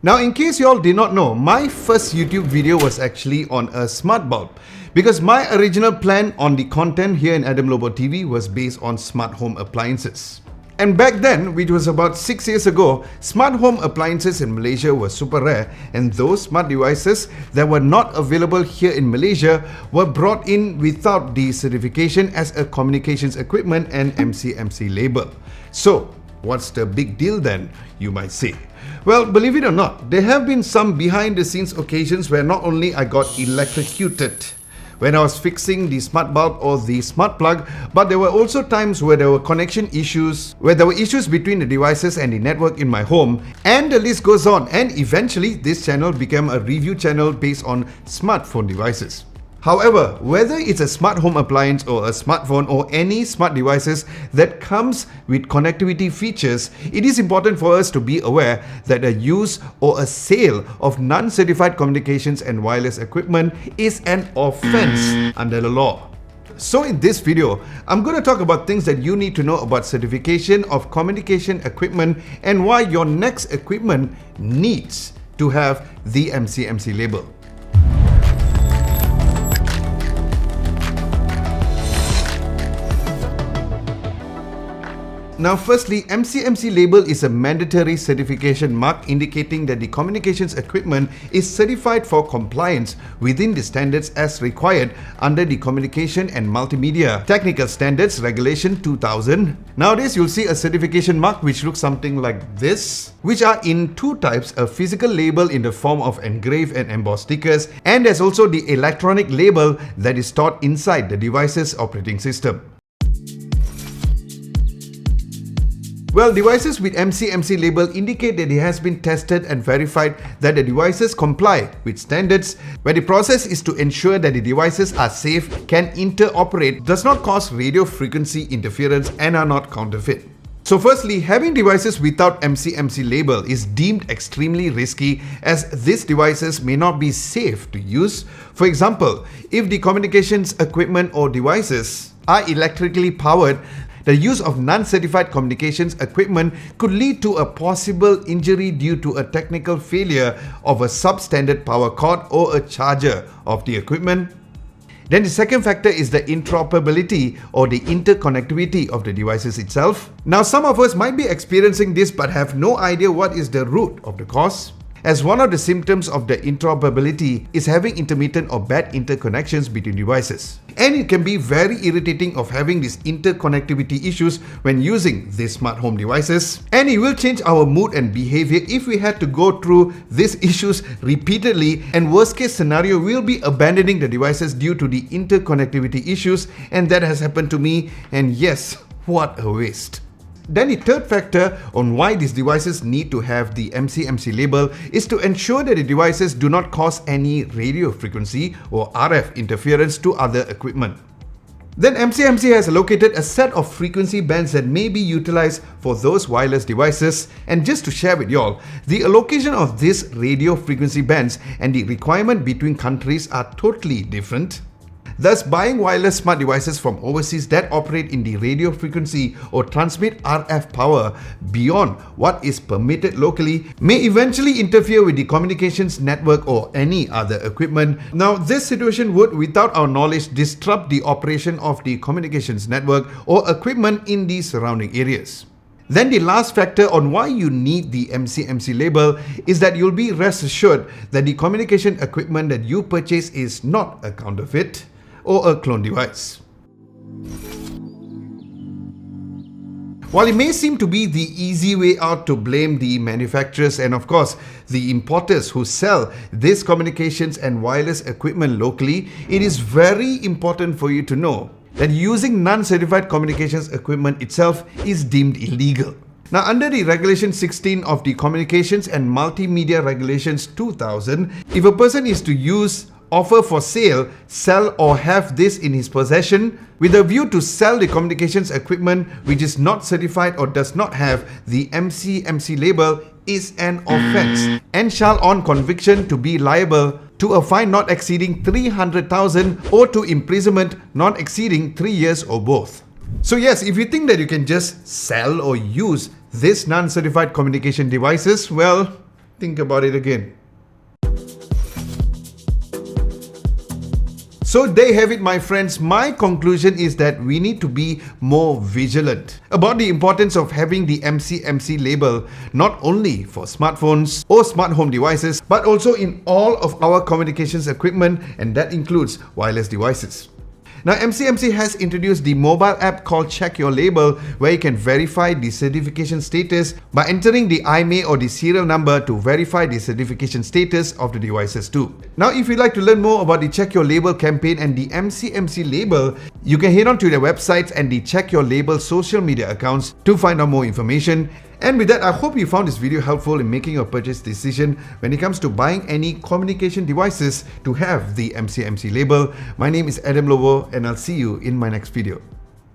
Now, in case you all did not know, my first YouTube video was actually on a smart bulb because my original plan on the content here in Adam Lobo TV was based on smart home appliances. And back then, which was about 6 years ago, smart home appliances in Malaysia were super rare, and those smart devices that were not available here in Malaysia were brought in without the certification as a communications equipment and MCMC label. So, what's the big deal then, you might say? Well, believe it or not, there have been some behind-the-scenes occasions where not only I got electrocuted when I was fixing the smart bulb or the smart plug, but there were also times where there were connection issues, where there were issues between the devices and the network in my home, and the list goes on. And eventually, this channel became a review channel based on smartphone devices. However, whether it's a smart home appliance or a smartphone or any smart devices that comes with connectivity features, it is important for us to be aware that a use or a sale of non-certified communications and wireless equipment is an offense under the law. So in this video, I'm going to talk about things that you need to know about certification of communication equipment and why your next equipment needs to have the MCMC label. Now firstly, MCMC label is a mandatory certification mark indicating that the communications equipment is certified for compliance within the standards as required under the Communication and Multimedia Technical Standards Regulation 2000. Nowadays, you'll see a certification mark which looks something like this, which are in two types: a physical label in the form of engraved and embossed stickers, and there's also the electronic label that is stored inside the device's operating system. Well, devices with MCMC label indicate that it has been tested and verified that the devices comply with standards, where the process is to ensure that the devices are safe, can interoperate, does not cause radio frequency interference, and are not counterfeit. So firstly, having devices without MCMC label is deemed extremely risky, as these devices may not be safe to use. For example, if the communications equipment or devices are electrically powered, the use of non-certified communications equipment could lead to a possible injury due to a technical failure of a substandard power cord or a charger of the equipment. Then the second factor is the interoperability or the interconnectivity of the devices itself. Now, some of us might be experiencing this but have no idea what is the root of the cause, as one of the symptoms of the interoperability is having intermittent or bad interconnections between devices. And it can be very irritating of having these interconnectivity issues when using these smart home devices. And it will change our mood and behavior if we had to go through these issues repeatedly, and worst case scenario, we'll be abandoning the devices due to the interconnectivity issues, and that has happened to me, and yes, what a waste. Then the third factor on why these devices need to have the MCMC label is to ensure that the devices do not cause any radio frequency or RF interference to other equipment. Then MCMC has allocated a set of frequency bands that may be utilized for those wireless devices. And just to share with y'all, the allocation of these radio frequency bands and the requirement between countries are totally different. Thus, buying wireless smart devices from overseas that operate in the radio frequency or transmit RF power beyond what is permitted locally may eventually interfere with the communications network or any other equipment. Now, this situation would, without our knowledge, disrupt the operation of the communications network or equipment in the surrounding areas. Then the last factor on why you need the MCMC label is that you'll be rest assured that the communication equipment that you purchase is not a counterfeit or a clone device. While it may seem to be the easy way out to blame the manufacturers and of course the importers who sell this communications and wireless equipment locally, it is very important for you to know that using non-certified communications equipment itself is deemed illegal. Now, under the Regulation 16 of the Communications and Multimedia Regulations 2000, if a person is to use, offer for sale, sell or have this in his possession with a view to sell the communications equipment which is not certified or does not have the MCMC label, is an offense and shall on conviction to be liable to a fine not exceeding 300,000 or to imprisonment not exceeding 3 years or both. So yes, if you think that you can just sell or use these non-certified communication devices, well, Think about it again. So there you have it, my friends. My conclusion is that we need to be more vigilant about the importance of having the MCMC label, not only for smartphones or smart home devices, but also in all of our communications equipment, and that includes wireless devices. Now, MCMC has introduced the mobile app called Check Your Label, where you can verify the certification status by entering the IMEI or the serial number to verify the certification status of the devices too. Now, if you'd like to learn more about the Check Your Label campaign and the MCMC label, you can head on to their websites and the Check Your Label social media accounts to find out more information. And with that, I hope you found this video helpful in making your purchase decision when it comes to buying any communication devices to have the MCMC label. My name is Adam Lobo, and I'll see you in my next video.